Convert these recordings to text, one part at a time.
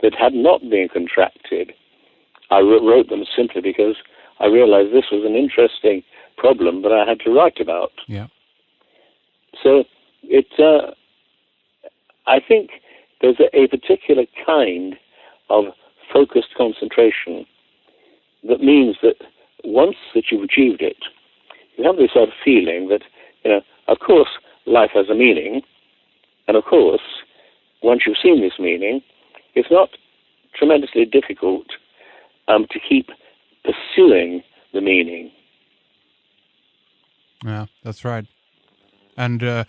that had not been contracted. I wrote them simply because I realized this was an interesting problem that I had to write about. Yeah. So I think there's a particular kind of focused concentration that means that once that you've achieved it, you have this sort of feeling that, of course, life has a meaning, and of course, once you've seen this meaning, it's not tremendously difficult to keep pursuing the meaning. Yeah, that's right. And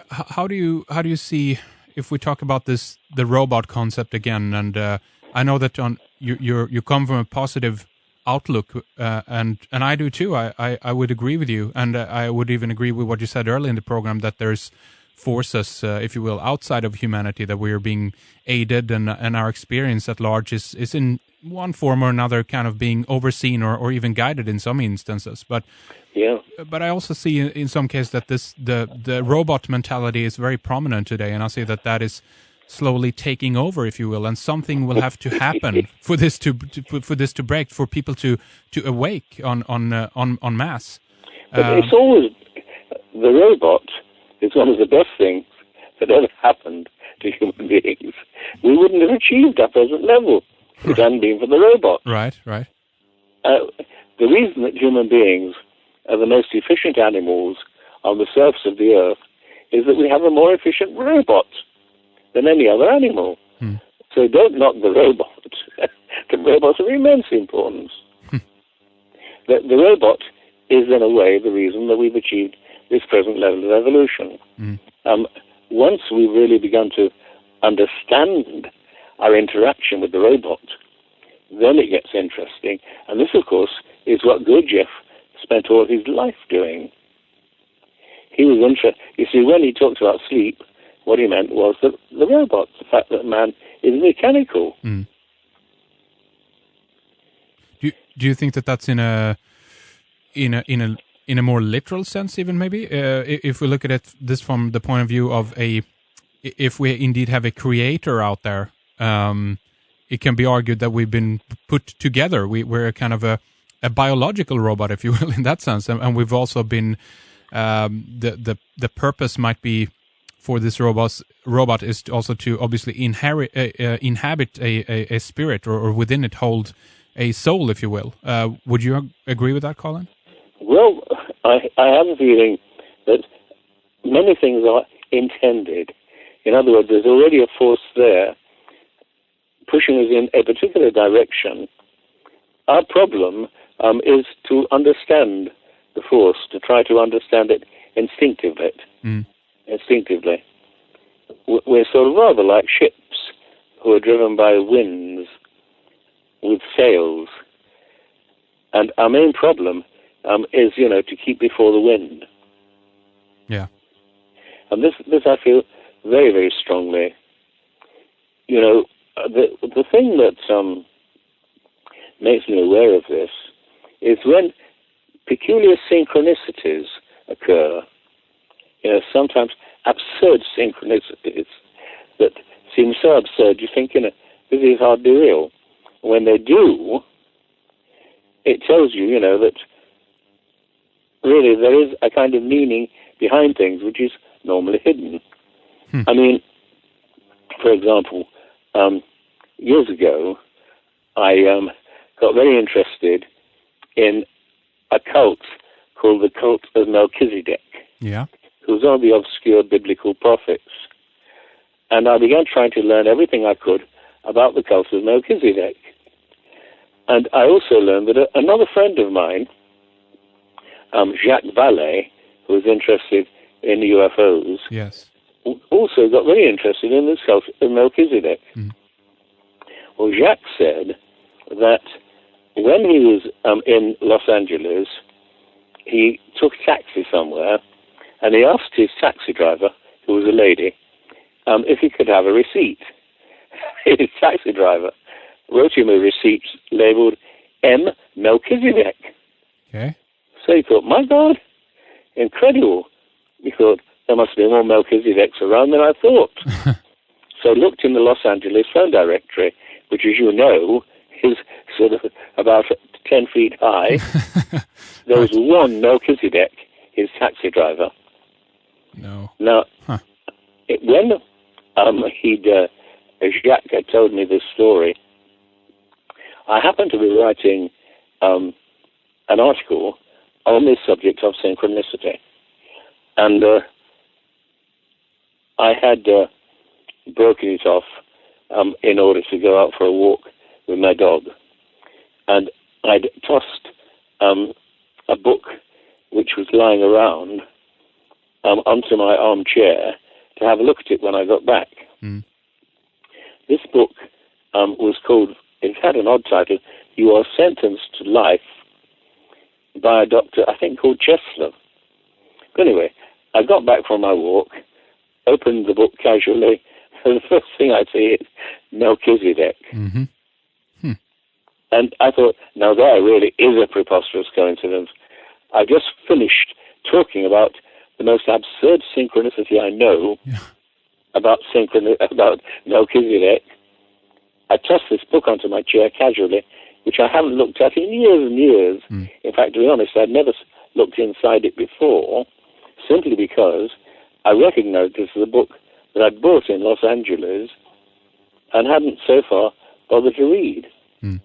how do you see, if we talk about the robot concept again? And I know that you come from a positive outlook, and I do too. I would agree with you, and I would even agree with what you said earlier in the program, that there's forces, if you will, outside of humanity, that we are being aided, and our experience at large is in one form or another kind of being overseen or even guided in some instances. But I also see in some cases that the robot mentality is very prominent today, and I see that is slowly taking over, if you will, and something will have to happen for this to break, for people to awake on mass. But it's always the robot is one of the best things that ever happened to human beings. We wouldn't have achieved our present level if it hadn't been for the robot. Right. The reason that human beings are the most efficient animals on the surface of the earth is that we have a more efficient robot than any other animal. So don't knock the robot. The robot's of immense importance. The robot is, in a way, the reason that we've achieved this present level of evolution. Once we've really begun to understand our interaction with the robot, then it gets interesting. And this, of course, is what Gurdjieff spent all his life doing. He was interested. You see, when he talked about sleep, what he meant was that the robot, the fact that man is mechanical. Do you think that that's in a more literal sense, even maybe? If we look at this from the point of view of if we indeed have a creator out there, it can be argued that we've been put together. We're a kind of a biological robot, if you will, in that sense, and we've also been the purpose might be for this robot is also to obviously inhabit a spirit, or within it hold a soul, if you will. Would you agree with that, Colin? Well, I have a feeling that many things are intended. In other words, there's already a force there pushing us in a particular direction. Our problem is to understand the force, to try to understand it instinctively. Instinctively. We're sort of rather like ships who are driven by winds with sails. And our main problem is, to keep before the wind. Yeah. And this I feel very, very strongly. The thing that makes me aware of this is when peculiar synchronicities occur, sometimes absurd synchronicities that seem so absurd, you think, this is hardly real. When they do, it tells you, that really there is a kind of meaning behind things which is normally hidden. I mean, for example, years ago, I got very interested in a cult called the Cult of Melchizedek. Yeah. Who was one of the obscure biblical prophets. And I began trying to learn everything I could about the Cult of Melchizedek. And I also learned that another friend of mine, Jacques Vallée, who was interested in UFOs, yes, also got very interested in this Cult of Melchizedek. Well, Jacques said that when he was in Los Angeles, he took a taxi somewhere, and he asked his taxi driver, who was a lady, if he could have a receipt. His taxi driver wrote him a receipt labeled M. Melchizedek. Okay. So he thought, my God, incredible. He thought, there must be more Melchizedeks around than I thought. So I looked in the Los Angeles phone directory, which, as you know, is sort of about 10 feet high. There was one Melchizedek, his taxi driver. No. Now, when Jacques had told me this story, I happened to be writing an article on this subject of synchronicity. And I had broken it off in order to go out for a walk with my dog. And I'd tossed a book which was lying around onto my armchair to have a look at it when I got back. Mm. This book was called, it had an odd title, You Are Sentenced to Life, by a doctor, I think, called Chesler. But anyway, I got back from my walk, opened the book casually, and the first thing I see is Melchizedek. Mm-hmm. And I thought, now there really is a preposterous coincidence. I just finished talking about the most absurd synchronicity I know about Melchizedek. I tossed this book onto my chair casually, which I haven't looked at in years and years. Mm. In fact, to be honest, I'd never looked inside it before, simply because I recognized this as a book that I'd bought in Los Angeles and hadn't so far bothered to read. Mm.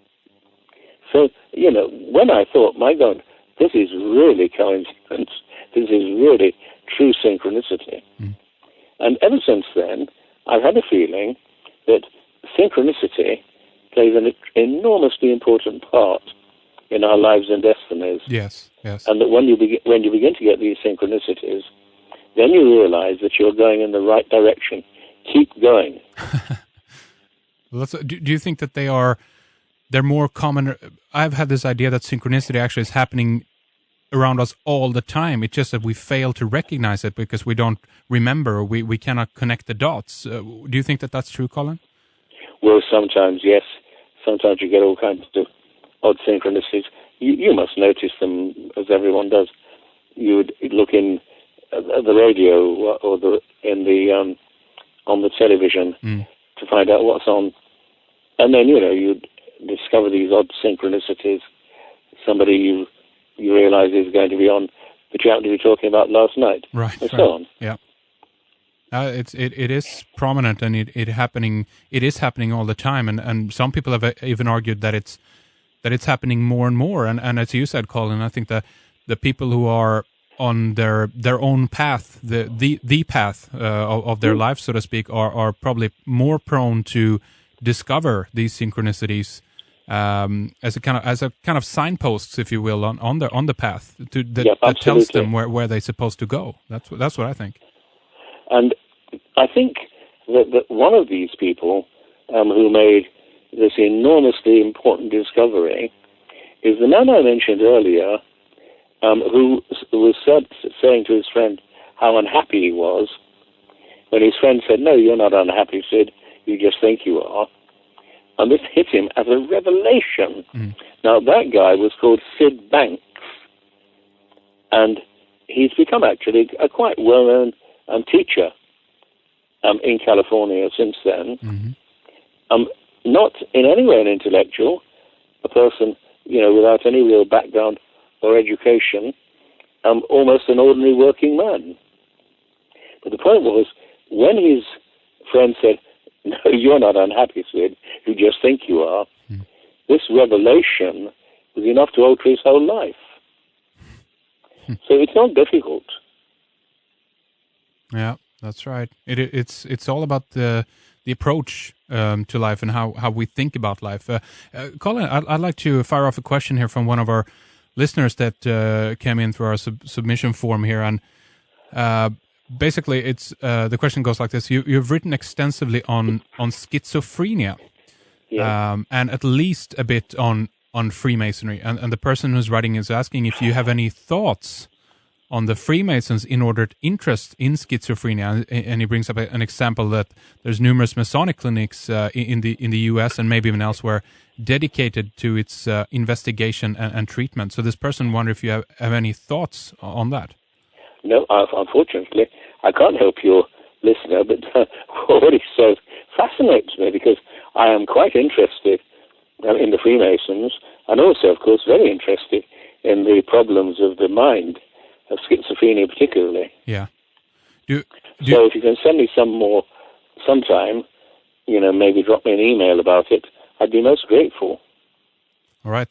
So, when I thought, my God, this is really coincidence, this is really true synchronicity. Mm. And ever since then, I've had a feeling that synchronicity plays an enormously important part in our lives and destinies. Yes, yes. And that when you begin to get these synchronicities, then you realize that you're going in the right direction. Keep going. Well, do you think that they're more common? I've had this idea that synchronicity actually is happening around us all the time. It's just that we fail to recognize it because we don't remember, or we cannot connect the dots. Do you think that that's true, Colin? Well, sometimes, yes. Sometimes you get all kinds of odd synchronicities. You must notice them, as everyone does. You would look in the radio or on the television to find out what's on. And then, you'd discover these odd synchronicities. Somebody you realize is going to be on that you happened to be talking about last night. Right. And so on. Yeah. It is prominent, and it is happening all the time, and some people have even argued that it's happening more and more. And as you said, Colin, I think that the people who are on their own path, the path of their life, so to speak, are probably more prone to discover these synchronicities as a kind of signposts, if you will, on the path that tells them where they're supposed to go. That's what I think. And I think that one of these people who made this enormously important discovery is the man I mentioned earlier, who was saying to his friend how unhappy he was, when his friend said, "No, you're not unhappy, Sid, you just think you are." And this hit him as a revelation. Mm. Now, that guy was called Sid Banks, and he's become actually a quite well-known teacher in California since then. Mm-hmm. Not in any way an intellectual, a person, without any real background or education, almost an ordinary working man. But the point was, when his friend said, "No, you're not unhappy, Sid, you just think you are," this revelation was enough to alter his whole life. So it's not difficult. Yeah, that's right. It's all about the approach to life and how we think about life. Colin, I'd like to fire off a question here from one of our listeners that came in through our submission form here, and basically it's the question goes like this: You've written extensively on schizophrenia, and at least a bit on Freemasonry, and the person who's writing is asking if you have any thoughts on the Freemasons' inordinate interest in schizophrenia, and he brings up an example that there's numerous Masonic clinics in the U.S. and maybe even elsewhere dedicated to its investigation and treatment. So this person wonders if you have any thoughts on that. No, unfortunately, I can't help your listener, but what he says fascinates me because I am quite interested in the Freemasons, and also, of course, very interested in the problems of the mind, of schizophrenia particularly. Yeah. So if you can send me some more sometime, maybe drop me an email about it, I'd be most grateful. All right.